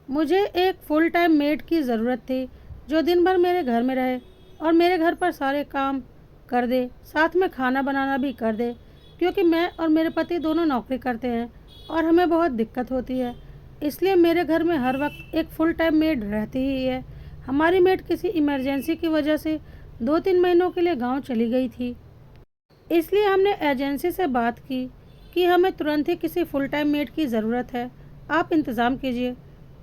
मुझे एक full time made की ज़रूरत थी जो दिन भर मेरे घर में रहे और मेरे घर पर सारे काम कर दे, साथ में खाना बनाना भी कर दे, क्योंकि मैं और मेरे पति दोनों नौकरी करते हैं और हमें बहुत दिक्कत होती है। इसलिए मेरे घर में हर वक्त एक फुल टाइम मेड रहती ही है। हमारी मेड किसी इमरजेंसी की वजह से 2-3 महीनों के लिए गांव चली गई थी। इसलिए हमने एजेंसी से बात की कि हमें तुरंत ही किसी फुल टाइम मेड की ज़रूरत है, आप इंतज़ाम कीजिए।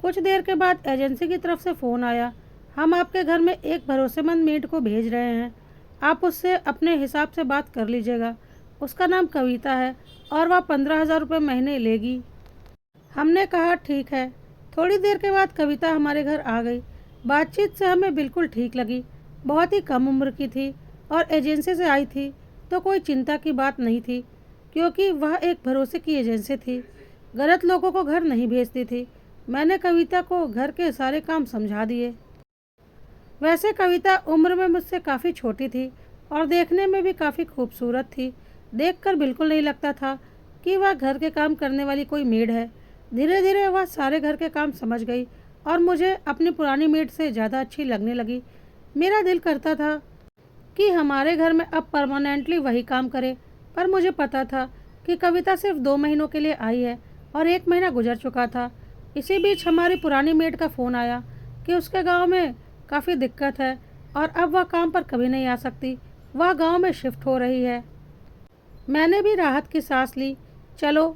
कुछ देर के बाद एजेंसी की तरफ से फ़ोन आया, हम आपके घर में एक भरोसेमंद मेड को भेज रहे हैं, आप उससे अपने हिसाब से बात कर लीजिएगा। उसका नाम कविता है और वह 15,000 रुपये महीने लेगी। हमने कहा ठीक है। थोड़ी देर के बाद कविता हमारे घर आ गई। बातचीत से हमें बिल्कुल ठीक लगी। बहुत ही कम उम्र की थी और एजेंसी से आई थी, तो कोई चिंता की बात नहीं थी, क्योंकि वह एक भरोसे की एजेंसी थी। गलत लोगों को घर नहीं भेजती थी। मैंने कविता को घर के सारे काम समझा दिए। वैसे कविता उम्र में मुझसे काफ़ी छोटी थी और देखने में भी काफ़ी खूबसूरत थी। देखकर बिल्कुल नहीं लगता था कि वह घर के काम करने वाली कोई मेड है। धीरे धीरे वह सारे घर के काम समझ गई और मुझे अपनी पुरानी मेड से ज़्यादा अच्छी लगने लगी। मेरा दिल करता था कि हमारे घर में अब परमानेंटली वही काम करे, पर मुझे पता था कि कविता सिर्फ 2 महीनों के लिए आई है और 1 महीना गुजर चुका था। इसी बीच हमारी पुरानी मेड का फ़ोन आया कि उसके गांव में काफ़ी दिक्कत है और अब वह काम पर कभी नहीं आ सकती, वह गांव में शिफ्ट हो रही है। मैंने भी राहत की सांस ली। चलो,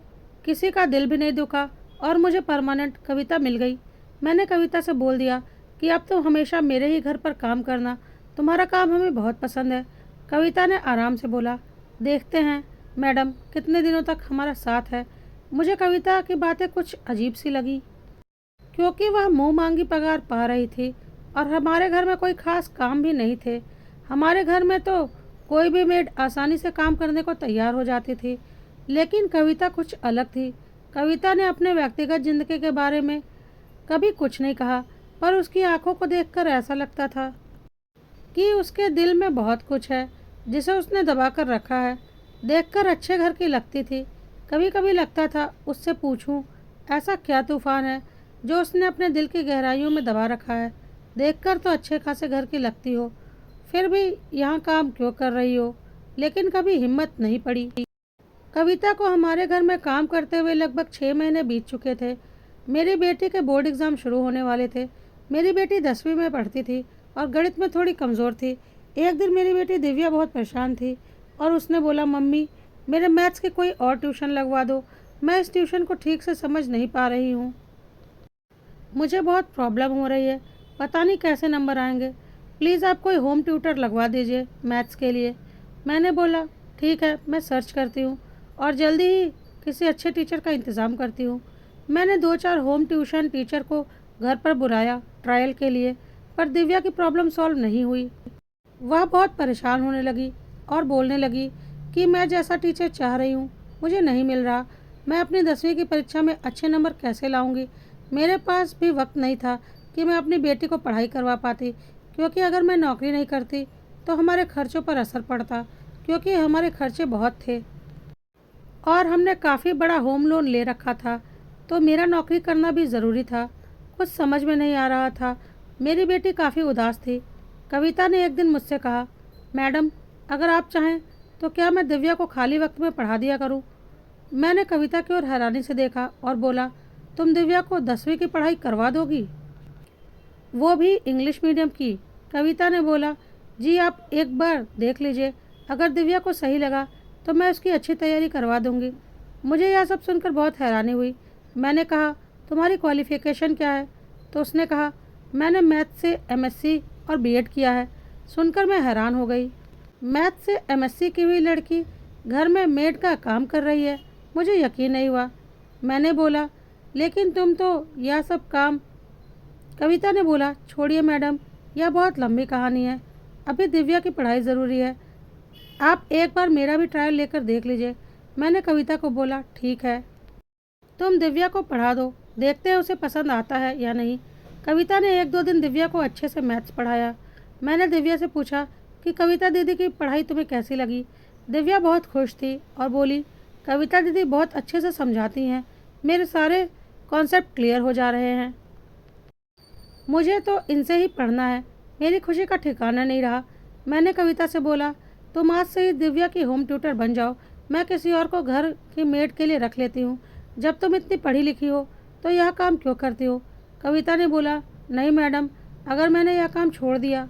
किसी का दिल भी नहीं दुखा और मुझे परमानेंट कविता मिल गई। मैंने कविता से बोल दिया कि अब तुम हमेशा मेरे ही घर पर काम करना, तुम्हारा काम हमें बहुत पसंद है। कविता ने आराम से बोला, देखते हैं मैडम कितने दिनों तक हमारा साथ है। मुझे कविता की बातें कुछ अजीब सी लगी, क्योंकि वह मुंह मांगी पगार पा रही थी और हमारे घर में कोई खास काम भी नहीं थे। हमारे घर में तो कोई भी मेड आसानी से काम करने को तैयार हो जाती थी, लेकिन कविता कुछ अलग थी। कविता ने अपने व्यक्तिगत जिंदगी के बारे में कभी कुछ नहीं कहा, पर उसकी आंखों को देखकर ऐसा लगता था कि उसके दिल में बहुत कुछ है जिसे उसने दबा कर रखा है। देखकर अच्छे घर की लगती थी। कभी कभी लगता था उससे पूछूं, ऐसा क्या तूफान है जो उसने अपने दिल की गहराइयों में दबा रखा है। देखकर तो अच्छे खासे घर की लगती हो, फिर भी यहाँ काम क्यों कर रही हो। लेकिन कभी हिम्मत नहीं पड़ी। कविता को हमारे घर में काम करते हुए लगभग 6 महीने बीत चुके थे। मेरी बेटी के बोर्ड एग्ज़ाम शुरू होने वाले थे। मेरी बेटी 10वीं में पढ़ती थी और गणित में थोड़ी कमज़ोर थी। एक दिन मेरी बेटी दिव्या बहुत परेशान थी और उसने बोला, मम्मी मेरे मैथ्स की कोई और ट्यूशन लगवा दो, मैं इस ट्यूशन को ठीक से समझ नहीं पा रही हूँ। मुझे बहुत प्रॉब्लम हो रही है, पता नहीं कैसे नंबर आएंगे। प्लीज़ आप कोई होम ट्यूटर लगवा दीजिए मैथ्स के लिए। मैंने बोला, ठीक है, मैं सर्च करती हूँ और जल्दी ही किसी अच्छे टीचर का इंतज़ाम करती हूँ। मैंने 2-4 होम ट्यूशन टीचर को घर पर बुलाया ट्रायल के लिए, पर दिव्या की प्रॉब्लम सॉल्व नहीं हुई। वह बहुत परेशान होने लगी और बोलने लगी कि मैं जैसा टीचर चाह रही हूँ मुझे नहीं मिल रहा। मैं अपनी 10वीं की परीक्षा में अच्छे नंबर कैसे लाऊंगी। मेरे पास भी वक्त नहीं था कि मैं अपनी बेटी को पढ़ाई करवा पाती, क्योंकि अगर मैं नौकरी नहीं करती तो हमारे खर्चों पर असर पड़ता, क्योंकि हमारे खर्चे बहुत थे और हमने काफ़ी बड़ा होम लोन ले रखा था, तो मेरा नौकरी करना भी ज़रूरी था। कुछ समझ में नहीं आ रहा था। मेरी बेटी काफ़ी उदास थी। कविता ने एक दिन मुझसे कहा, मैडम अगर आप चाहें तो क्या मैं दिव्या को खाली वक्त में पढ़ा दिया करूं। मैंने कविता की ओर हैरानी से देखा और बोला, तुम दिव्या को 10वीं की पढ़ाई करवा दोगी, वो भी इंग्लिश मीडियम की। कविता ने बोला, जी आप एक बार देख लीजिए, अगर दिव्या को सही लगा तो मैं उसकी अच्छी तैयारी करवा दूंगी। मुझे यह सब सुनकर बहुत हैरानी हुई। मैंने कहा, तुम्हारी क्वालिफ़िकेशन क्या है। तो उसने कहा, मैंने मैथ से एमएससी और बीएड किया है। सुनकर मैं हैरान हो गई। मैथ से एमएससी की हुई लड़की घर में मेड का काम कर रही है, मुझे यकीन नहीं हुआ। मैंने बोला, लेकिन तुम तो यह सब काम। कविता ने बोला, छोड़िए मैडम, यह बहुत लंबी कहानी है, अभी दिव्या की पढ़ाई ज़रूरी है, आप एक बार मेरा भी ट्रायल लेकर देख लीजिए। मैंने कविता को बोला, ठीक है, तुम दिव्या को पढ़ा दो, देखते हैं उसे पसंद आता है या नहीं। कविता ने 1-2 दिन दिव्या को अच्छे से मैथ्स पढ़ाया। मैंने दिव्या से पूछा कि कविता दीदी की पढ़ाई तुम्हें कैसी लगी। दिव्या बहुत खुश थी और बोली, कविता दीदी बहुत अच्छे से समझाती हैं, मेरे सारे कॉन्सेप्ट क्लियर हो जा रहे हैं। मुझे तो इनसे ही पढ़ना है। मेरी खुशी का ठिकाना नहीं रहा। मैंने कविता से बोला, तुम आज से ही दिव्या की होम ट्यूटर बन जाओ। मैं किसी और को घर की मेड के लिए रख लेती हूँ। जब तुम इतनी पढ़ी लिखी हो तो यह काम क्यों करती हो? कविता ने बोला, नहीं मैडम, अगर मैंने यह काम छोड़ दिया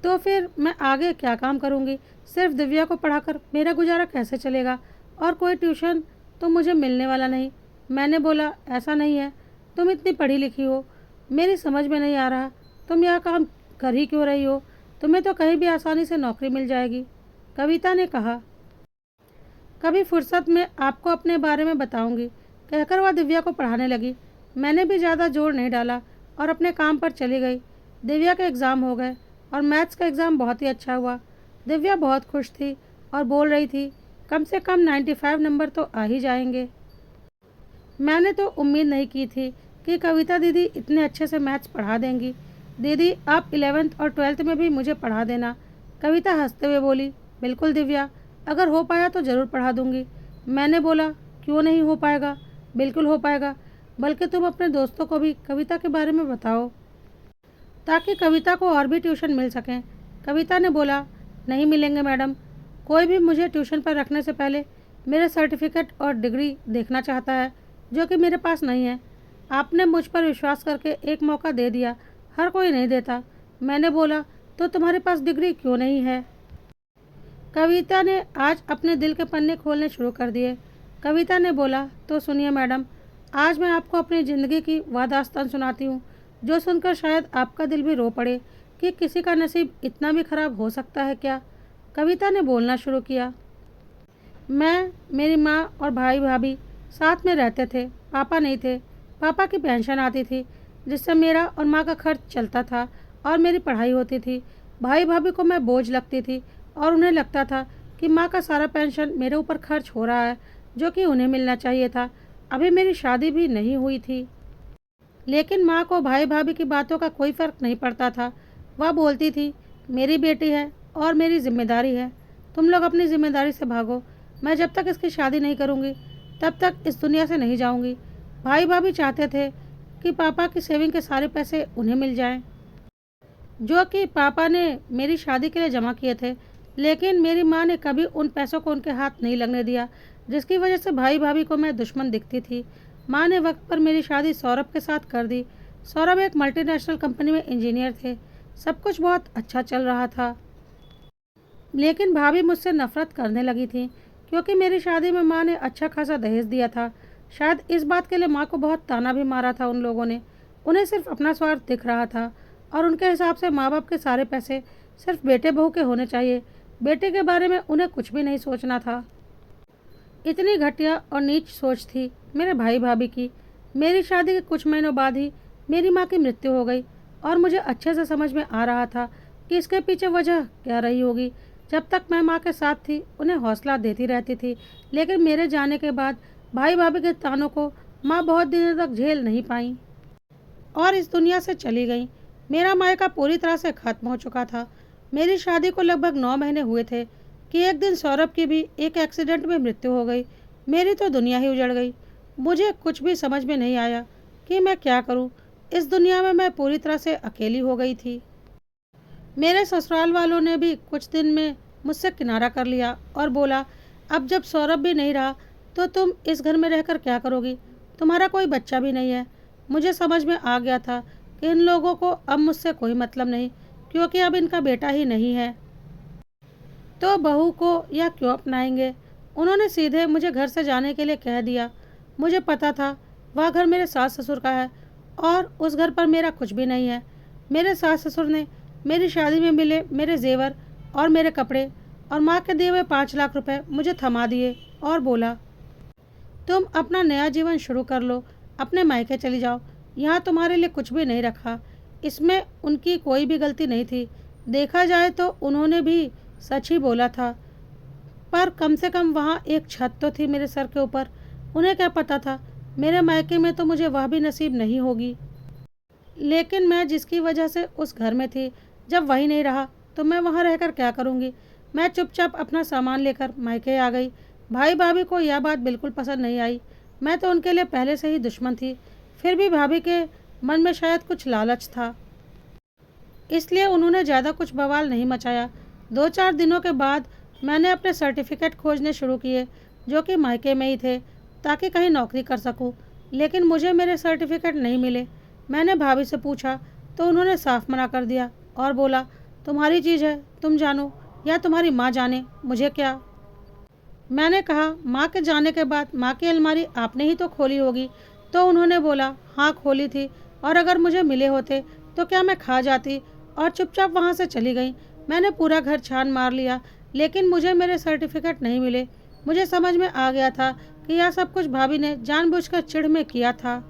तो फिर मैं आगे क्या काम करूँगी? सिर्फ दिव्या को पढ़ाकर मेरा गुजारा कैसे चलेगा? और कोई ट्यूशन तो मुझे मिलने वाला नहीं। मैंने बोला, ऐसा नहीं है, तुम इतनी पढ़ी लिखी हो, मेरी समझ में नहीं आ रहा तुम यह काम कर ही क्यों रही हो? तुम्हें तो कहीं भी आसानी से नौकरी मिल जाएगी। कविता ने कहा, कभी फुर्सत में आपको अपने बारे में बताऊंगी। कहकर वह दिव्या को पढ़ाने लगी। मैंने भी ज़्यादा जोर नहीं डाला और अपने काम पर चली गई। दिव्या के एग्ज़ाम हो गए और मैथ्स का एग्ज़ाम बहुत ही अच्छा हुआ। दिव्या बहुत खुश थी और बोल रही थी, कम से कम 95 नंबर तो आ ही जाएंगे। मैंने तो उम्मीद नहीं की थी कि कविता दीदी इतने अच्छे से मैथ्स पढ़ा देंगी। दीदी, आप 11th और 12th में भी मुझे पढ़ा देना। कविता हंसते हुए बोली, बिल्कुल दिव्या, अगर हो पाया तो ज़रूर पढ़ा दूंगी। मैंने बोला, क्यों नहीं हो पाएगा? बिल्कुल हो पाएगा। बल्कि तुम अपने दोस्तों को भी कविता के बारे में बताओ ताकि कविता को और भी ट्यूशन मिल सकें। कविता ने बोला, नहीं मिलेंगे मैडम। कोई भी मुझे ट्यूशन पर रखने से पहले मेरे सर्टिफिकेट और डिग्री देखना चाहता है, जो कि मेरे पास नहीं है। आपने मुझ पर विश्वास करके एक मौका दे दिया, हर कोई नहीं देता। मैंने बोला, तो तुम्हारे पास डिग्री क्यों नहीं है? कविता ने आज अपने दिल के पन्ने खोलने शुरू कर दिए। कविता ने बोला, तो सुनिए मैडम, आज मैं आपको अपनी ज़िंदगी की वह दास्तान सुनाती हूँ जो सुनकर शायद आपका दिल भी रो पड़े कि किसी का नसीब इतना भी खराब हो सकता है क्या। कविता ने बोलना शुरू किया, मैं, मेरी माँ और भाई भाभी साथ में रहते थे। पापा नहीं थे। पापा की पेंशन आती थी जिससे मेरा और माँ का खर्च चलता था और मेरी पढ़ाई होती थी। भाई भाभी को मैं बोझ लगती थी और उन्हें लगता था कि माँ का सारा पेंशन मेरे ऊपर खर्च हो रहा है, जो कि उन्हें मिलना चाहिए था। अभी मेरी शादी भी नहीं हुई थी। लेकिन माँ को भाई भाभी की बातों का कोई फ़र्क नहीं पड़ता था। वह बोलती थी, मेरी बेटी है और मेरी जिम्मेदारी है, तुम लोग अपनी जिम्मेदारी से भागो। मैं जब तक इसकी शादी नहीं करूँगी तब तक इस दुनिया से नहीं जाऊँगी। भाई भाभी चाहते थे कि पापा की सेविंग के सारे पैसे उन्हें मिल जाएं, जो कि पापा ने मेरी शादी के लिए जमा किए थे। लेकिन मेरी माँ ने कभी उन पैसों को उनके हाथ नहीं लगने दिया, जिसकी वजह से भाई भाभी को मैं दुश्मन दिखती थी। माँ ने वक्त पर मेरी शादी सौरभ के साथ कर दी। सौरभ एक मल्टीनेशनल कंपनी में इंजीनियर थे। सब कुछ बहुत अच्छा चल रहा था। लेकिन भाभी मुझसे नफरत करने लगी थी क्योंकि मेरी शादी में माँ ने अच्छा खासा दहेज दिया था। शायद इस बात के लिए माँ को बहुत ताना भी मारा था उन लोगों ने। उन्हें सिर्फ अपना स्वार्थ दिख रहा था और उनके हिसाब से माँ बाप के सारे पैसे सिर्फ बेटे बहू के होने चाहिए। बेटे के बारे में उन्हें कुछ भी नहीं सोचना था। इतनी घटिया और नीच सोच थी मेरे भाई भाभी की। मेरी शादी के कुछ महीनों बाद ही मेरी माँ की मृत्यु हो गई और मुझे अच्छे से समझ में आ रहा था कि इसके पीछे वजह क्या रही होगी। जब तक मैं माँ के साथ थी उन्हें हौसला देती रहती थी, लेकिन मेरे जाने के बाद भाई भाभी के तानों को माँ बहुत दिनों तक झेल नहीं पाई और इस दुनिया से चली गई। मेरा मायका पूरी तरह से खत्म हो चुका था। मेरी शादी को लगभग 9 महीने हुए थे कि एक दिन सौरभ की भी एक एक्सीडेंट में मृत्यु हो गई। मेरी तो दुनिया ही उजड़ गई। मुझे कुछ भी समझ में नहीं आया कि मैं क्या करूं। इस दुनिया में मैं पूरी तरह से अकेली हो गई थी। मेरे ससुराल वालों ने भी कुछ दिन में मुझसे किनारा कर लिया और बोला, अब जब सौरभ भी नहीं रहा तो तुम इस घर में रहकर क्या करोगी? तुम्हारा कोई बच्चा भी नहीं है। मुझे समझ में आ गया था कि इन लोगों को अब मुझसे कोई मतलब नहीं, क्योंकि अब इनका बेटा ही नहीं है तो बहू को यह क्यों अपनाएंगे। उन्होंने सीधे मुझे घर से जाने के लिए कह दिया। मुझे पता था वह घर मेरे सास ससुर का है और उस घर पर मेरा कुछ भी नहीं है। मेरे सास ससुर ने मेरी शादी में मिले मेरे जेवर और मेरे कपड़े और माँ के दिए हुए 5 लाख रुपए मुझे थमा दिए और बोला, तुम अपना नया जीवन शुरू कर लो, अपने मायके चली जाओ, यहाँ तुम्हारे लिए कुछ भी नहीं रखा। इसमें उनकी कोई भी गलती नहीं थी। देखा जाए तो उन्होंने भी सच ही बोला था, पर कम से कम वहाँ एक छत तो थी मेरे सर के ऊपर। उन्हें क्या पता था मेरे मायके में तो मुझे वह भी नसीब नहीं होगी। लेकिन मैं जिसकी वजह से उस घर में थी, जब वही नहीं रहा तो मैं वहाँ रहकर क्या करूँगी। मैं चुपचाप अपना सामान लेकर मायके आ गई। भाई भाभी को यह बात बिल्कुल पसंद नहीं आई। मैं तो उनके लिए पहले से ही दुश्मन थी। फिर भी भाभी के मन में शायद कुछ लालच था, इसलिए उन्होंने ज़्यादा कुछ बवाल नहीं मचाया। 2-4 दिनों के बाद मैंने अपने सर्टिफिकेट खोजने शुरू किए, जो कि मायके में ही थे, ताकि कहीं नौकरी कर सकूं। लेकिन मुझे मेरे सर्टिफिकेट नहीं मिले। मैंने भाभी से पूछा तो उन्होंने साफ मना कर दिया और बोला, तुम्हारी चीज़ है, तुम जानो या तुम्हारी माँ जाने, मुझे क्या। मैंने कहा, माँ के जाने के बाद माँ की अलमारी आपने ही तो खोली होगी। तो उन्होंने बोला, हाँ खोली थी, और अगर मुझे मिले होते तो क्या मैं खा जाती, और चुपचाप वहाँ से चली गई। मैंने पूरा घर छान मार लिया, लेकिन मुझे मेरे सर्टिफिकेट नहीं मिले। मुझे समझ में आ गया था कि यह सब कुछ भाभी ने जानबूझकर चिढ़ में किया था,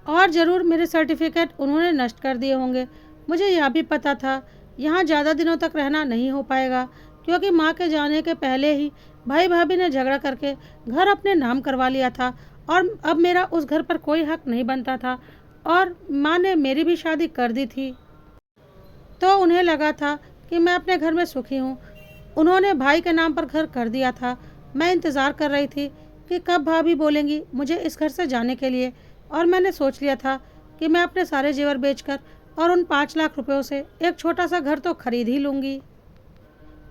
और ज़रूर मेरे सर्टिफिकेट उन्होंने नष्ट कर दिए होंगे। मुझे यह भी पता था यहाँ ज़्यादा दिनों तक रहना नहीं हो पाएगा, क्योंकि माँ के जाने के पहले ही भाई भाभी ने झगड़ा करके घर अपने नाम करवा लिया था, और अब मेरा उस घर पर कोई हक नहीं बनता था, और माँ ने मेरी भी शादी कर दी थी। तो उन्हें लगा था कि मैं अपने घर में सुखी हूँ। उन्होंने भाई के नाम पर घर कर दिया था। मैं इंतज़ार कर रही थी कि कब भाभी बोलेंगी मुझे इस घर से जाने के लिए, और मैंने सोच लिया था कि मैं अपने सारे जेवर बेचकर और उन 5 लाख रुपयों से एक छोटा सा घर तो खरीद ही लूँगी,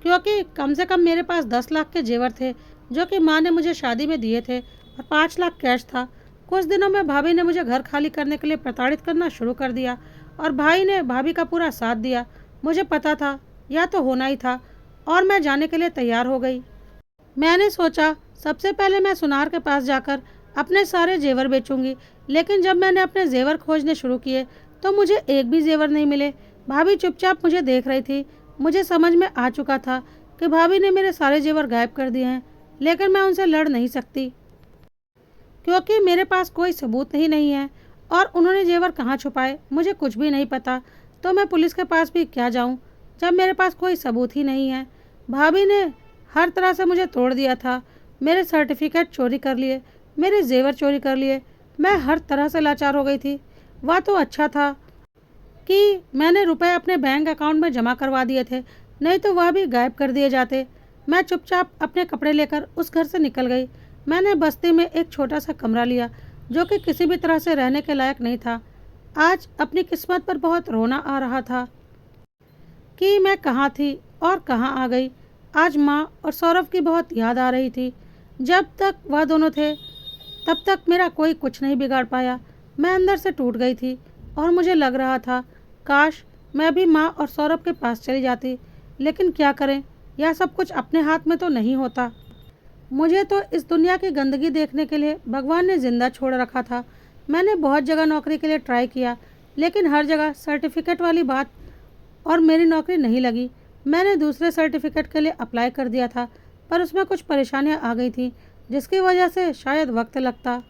क्योंकि कम से कम मेरे पास 10 लाख के जेवर थे, जो कि माँ ने मुझे शादी में दिए थे, और 5 लाख कैश था। कुछ दिनों में भाभी ने मुझे घर खाली करने के लिए प्रताड़ित करना शुरू कर दिया, और भाई ने भाभी का पूरा साथ दिया। मुझे पता था यह तो होना ही था, और मैं जाने के लिए तैयार हो गई। मैंने सोचा सबसे पहले मैं सुनार के पास जाकर अपने सारे जेवर बेचूंगी, लेकिन जब मैंने अपने जेवर खोजने शुरू किए तो मुझे एक भी जेवर नहीं मिले। भाभी चुपचाप मुझे देख रही थी। मुझे समझ में आ चुका था कि भाभी ने मेरे सारे जेवर गायब कर दिए हैं, लेकिन मैं उनसे लड़ नहीं सकती, क्योंकि मेरे पास कोई सबूत ही नहीं है, और उन्होंने जेवर कहाँ छुपाए मुझे कुछ भी नहीं पता। तो मैं पुलिस के पास भी क्या जाऊँ जब मेरे पास कोई सबूत ही नहीं है। भाभी ने हर तरह से मुझे तोड़ दिया था। मेरे सर्टिफिकेट चोरी कर लिए, मेरे जेवर चोरी कर लिए। मैं हर तरह से लाचार हो गई थी। वह तो अच्छा था कि मैंने रुपए अपने बैंक अकाउंट में जमा करवा दिए थे, नहीं तो वह भी गायब कर दिए जाते। मैं चुपचाप अपने कपड़े लेकर उस घर से निकल गई। मैंने बस्ती में एक छोटा सा कमरा लिया, जो कि किसी भी तरह से रहने के लायक नहीं था। आज अपनी किस्मत पर बहुत रोना आ रहा था कि मैं कहाँ थी और कहाँ आ गई। आज माँ और सौरभ की बहुत याद आ रही थी। जब तक वह दोनों थे तब तक मेरा कोई कुछ नहीं बिगाड़ पाया। मैं अंदर से टूट गई थी, और मुझे लग रहा था काश मैं भी माँ और सौरभ के पास चली जाती। लेकिन क्या करें, यह सब कुछ अपने हाथ में तो नहीं होता। मुझे तो इस दुनिया की गंदगी देखने के लिए भगवान ने जिंदा छोड़ रखा था। मैंने बहुत जगह नौकरी के लिए ट्राई किया, लेकिन हर जगह सर्टिफिकेट वाली बात और मेरी नौकरी नहीं लगी। मैंने दूसरे सर्टिफिकेट के लिए अप्लाई कर दिया था, पर उसमें कुछ परेशानियां आ गई थी, जिसकी वजह से शायद वक्त लगता,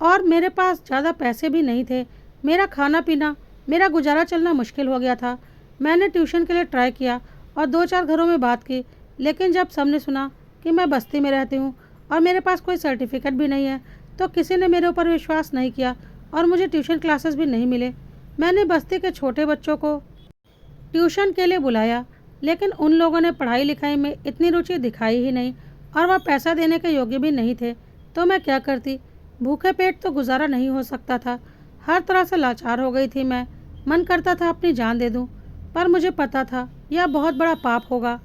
और मेरे पास ज़्यादा पैसे भी नहीं थे। मेरा खाना पीना, मेरा गुजारा चलना मुश्किल हो गया था। मैंने ट्यूशन के लिए ट्राई किया और 2-4 घरों में बात की, लेकिन जब सबने सुना कि मैं बस्ती में रहती हूँ और मेरे पास कोई सर्टिफिकेट भी नहीं है, तो किसी ने मेरे ऊपर विश्वास नहीं किया, और मुझे ट्यूशन क्लासेस भी नहीं मिले। मैंने बस्ती के छोटे बच्चों को ट्यूशन के लिए बुलाया, लेकिन उन लोगों ने पढ़ाई लिखाई में इतनी रुचि दिखाई ही नहीं, और वह पैसा देने के योग्य भी नहीं थे। तो मैं क्या करती। भूखे पेट तो गुजारा नहीं हो सकता था। हर तरह से लाचार हो गई थी मैं। मन करता था अपनी जान दे दूं, पर मुझे पता था यह बहुत बड़ा पाप होगा।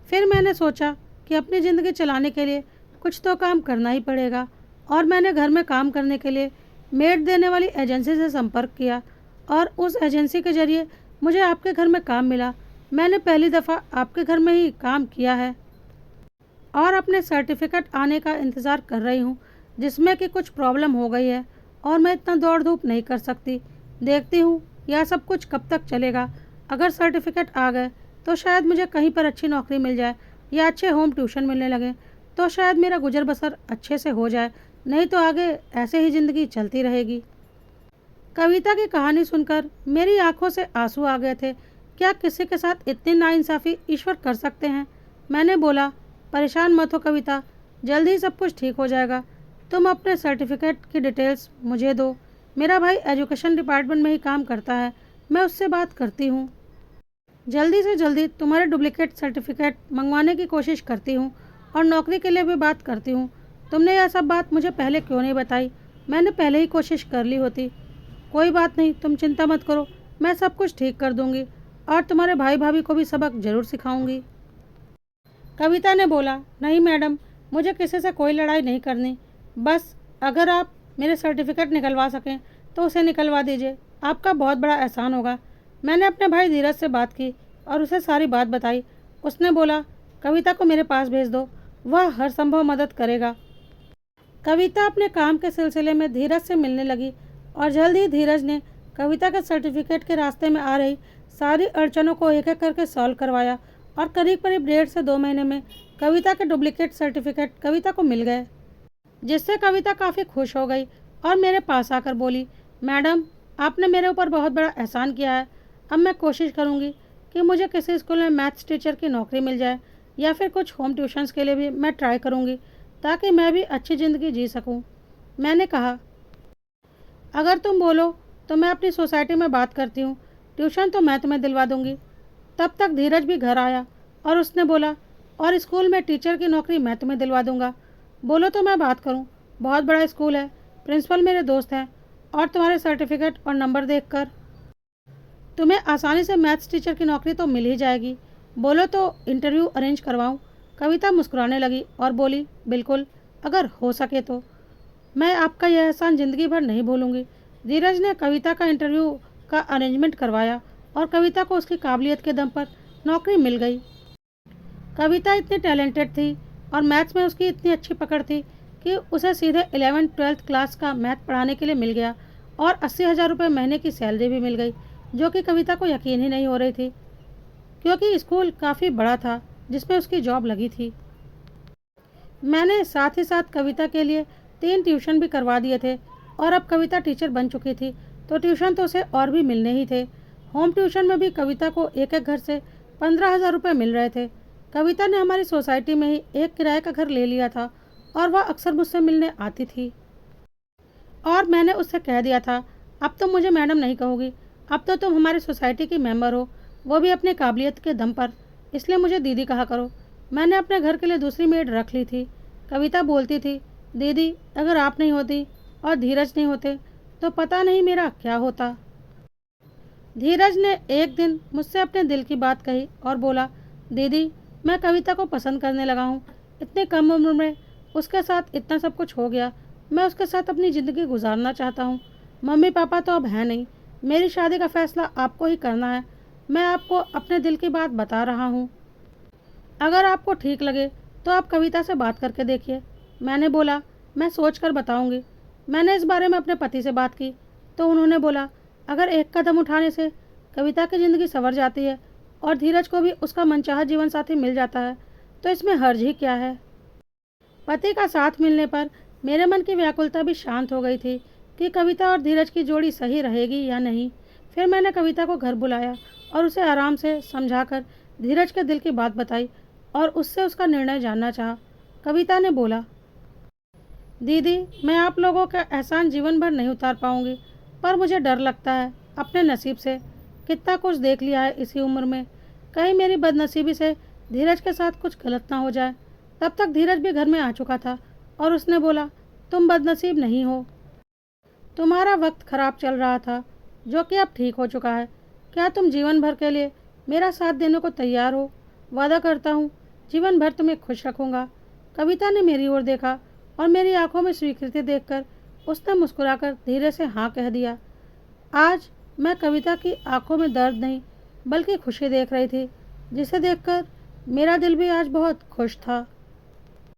फिर मैंने सोचा कि अपनी ज़िंदगी चलाने के लिए कुछ तो काम करना ही पड़ेगा, और मैंने घर में काम करने के लिए मेड देने वाली एजेंसी से संपर्क किया, और उस एजेंसी के ज़रिए मुझे आपके घर में काम मिला। मैंने पहली दफ़ा आपके घर में ही काम किया है, और अपने सर्टिफिकेट आने का इंतज़ार कर रही हूँ, जिसमें कि कुछ प्रॉब्लम हो गई है, और मैं इतना दौड़ धूप नहीं कर सकती। देखती हूँ यह सब कुछ कब तक चलेगा। अगर सर्टिफिकेट आ गए तो शायद मुझे कहीं पर अच्छी नौकरी मिल जाए, या अच्छे होम ट्यूशन मिलने लगे, तो शायद मेरा गुजर बसर अच्छे से हो जाए। नहीं तो आगे ऐसे ही ज़िंदगी चलती रहेगी। कविता की कहानी सुनकर मेरी आंखों से आंसू आ गए थे। क्या किसी के साथ इतनी नाइंसाफ़ी ईश्वर कर सकते हैं। मैंने बोला, परेशान मत हो कविता, जल्द ही सब कुछ ठीक हो जाएगा। तुम अपने सर्टिफिकेट की डिटेल्स मुझे दो। मेरा भाई एजुकेशन डिपार्टमेंट में ही काम करता है, मैं उससे बात करती हूँ। जल्दी से जल्दी तुम्हारे डुप्लीकेट सर्टिफिकेट मंगवाने की कोशिश करती हूँ, और नौकरी के लिए भी बात करती हूँ। तुमने यह सब बात मुझे पहले क्यों नहीं बताई। मैंने पहले ही कोशिश कर ली होती। कोई बात नहीं, तुम चिंता मत करो, मैं सब कुछ ठीक कर दूंगी और तुम्हारे भाई भाभी को भी सबक जरूर सिखाऊंगी। कविता ने बोला, नहीं मैडम, मुझे किसी से कोई लड़ाई नहीं करनी। बस अगर आप मेरे सर्टिफिकेट निकलवा सकें तो उसे निकलवा दीजिए, आपका बहुत बड़ा एहसान होगा। मैंने अपने भाई धीरज से बात की और उसे सारी बात बताई। उसने बोला, कविता को मेरे पास भेज दो, वह हर संभव मदद करेगा। कविता अपने काम के सिलसिले में धीरज से मिलने लगी और जल्द ही धीरज ने कविता के सर्टिफिकेट के रास्ते में आ रही सारी अड़चनों को एक एक करके सॉल्व करवाया और करीब करीब 1.5 से 2 महीने में कविता के डुप्लीकेट सर्टिफिकेट कविता को मिल गए, जिससे कविता काफ़ी खुश हो गई और मेरे पास आकर बोली, मैडम, आपने मेरे ऊपर बहुत बड़ा एहसान किया है। अब मैं कोशिश करूँगी कि मुझे किसी स्कूल में मैथ्स टीचर की नौकरी मिल जाए या फिर कुछ होम ट्यूशन्स के लिए भी मैं ट्राई करूँगी ताकि मैं भी अच्छी ज़िंदगी जी सकूँ। मैंने कहा, अगर तुम बोलो तो मैं अपनी सोसाइटी में बात करती हूँ, ट्यूशन तो मैं तुम्हें दिलवा दूँगी। तब तक धीरज भी घर आया और उसने बोला, और स्कूल में टीचर की नौकरी मैं तुम्हें दिलवा दूँगा। बोलो तो मैं बात करूँ, बहुत बड़ा स्कूल है, प्रिंसिपल मेरे दोस्त हैं और तुम्हारे सर्टिफिकेट और नंबर देखकर तुम्हें आसानी से मैथ्स टीचर की नौकरी तो मिल ही जाएगी। बोलो तो इंटरव्यू अरेंज करवाऊँ। कविता मुस्कुराने लगी और बोली, बिल्कुल, अगर हो सके तो। मैं आपका यह एहसान ज़िंदगी भर नहीं भूलूंगी। धीरज ने कविता का इंटरव्यू का अरेंजमेंट करवाया और कविता को उसकी काबिलियत के दम पर नौकरी मिल गई। कविता इतनी टैलेंटेड थी और मैथ्स में उसकी इतनी अच्छी पकड़ थी कि उसे सीधे 11th-12th क्लास का मैथ पढ़ाने के लिए मिल गया और 80,000 रुपये महीने की सैलरी भी मिल गई, जो कि कविता को यकीन ही नहीं हो रही थी क्योंकि स्कूल काफ़ी बड़ा था जिसमें उसकी जॉब लगी थी। मैंने साथ ही साथ कविता के लिए 3 ट्यूशन भी करवा दिए थे और अब कविता टीचर बन चुकी थी तो ट्यूशन तो उसे और भी मिलने ही थे। होम ट्यूशन में भी कविता को एक एक घर से 15,000 रुपये मिल रहे थे। कविता ने हमारी सोसाइटी में ही एक किराए का घर ले लिया था और वह अक्सर मुझसे मिलने आती थी और मैंने उससे कह दिया था, अब तुम मुझे मैडम नहीं कहोगी, अब तो तुम हमारी सोसाइटी की मेंबर हो, वो भी अपने काबिलियत के दम पर, इसलिए मुझे दीदी कहा करो। मैंने अपने घर के लिए दूसरी मेड रख ली थी। कविता बोलती थी, दीदी, अगर आप नहीं होती और धीरज नहीं होते तो पता नहीं मेरा क्या होता। धीरज ने एक दिन मुझसे अपने दिल की बात कही और बोला, दीदी, मैं कविता को पसंद करने लगा हूँ। इतने कम उम्र में उसके साथ इतना सब कुछ हो गया। मैं उसके साथ अपनी ज़िंदगी गुजारना चाहता हूँ। मम्मी पापा तो अब हैं नहीं, मेरी शादी का फैसला आपको ही करना है। मैं आपको अपने दिल की बात बता रहा हूँ, अगर आपको ठीक लगे तो आप कविता से बात करके देखिए। मैंने बोला, मैं सोच कर बताऊँगी। मैंने इस बारे में अपने पति से बात की तो उन्होंने बोला, अगर एक कदम उठाने से कविता की ज़िंदगी संवर जाती है और धीरज को भी उसका मनचाहा जीवन साथी मिल जाता है तो इसमें हर्ज ही क्या है। पति का साथ मिलने पर मेरे मन की व्याकुलता भी शांत हो गई थी कि कविता और धीरज की जोड़ी सही रहेगी या नहीं। फिर मैंने कविता को घर बुलाया और उसे आराम से समझाकर धीरज के दिल की बात बताई और उससे उसका निर्णय जानना चाहा। कविता ने बोला, दीदी, मैं आप लोगों का एहसान जीवन भर नहीं उतार पाऊंगी, पर मुझे डर लगता है अपने नसीब से। कितना कुछ देख लिया है इसी उम्र में, कहीं मेरी बदनसीबी से धीरज के साथ कुछ गलत ना हो जाए। तब तक धीरज भी घर में आ चुका था और उसने बोला, तुम बदनसीब नहीं हो, तुम्हारा वक्त खराब चल रहा था जो कि अब ठीक हो चुका है। क्या तुम जीवन भर के लिए मेरा साथ देने को तैयार हो? वादा करता हूँ जीवन भर तुम्हें खुश रखूँगा। कविता ने मेरी ओर देखा और मेरी आंखों में स्वीकृति देखकर उसने मुस्कुराकर धीरे से हाँ कह दिया। आज मैं कविता की आंखों में दर्द नहीं बल्कि खुशी देख रही थी, जिसे देखकर मेरा दिल भी आज बहुत खुश था।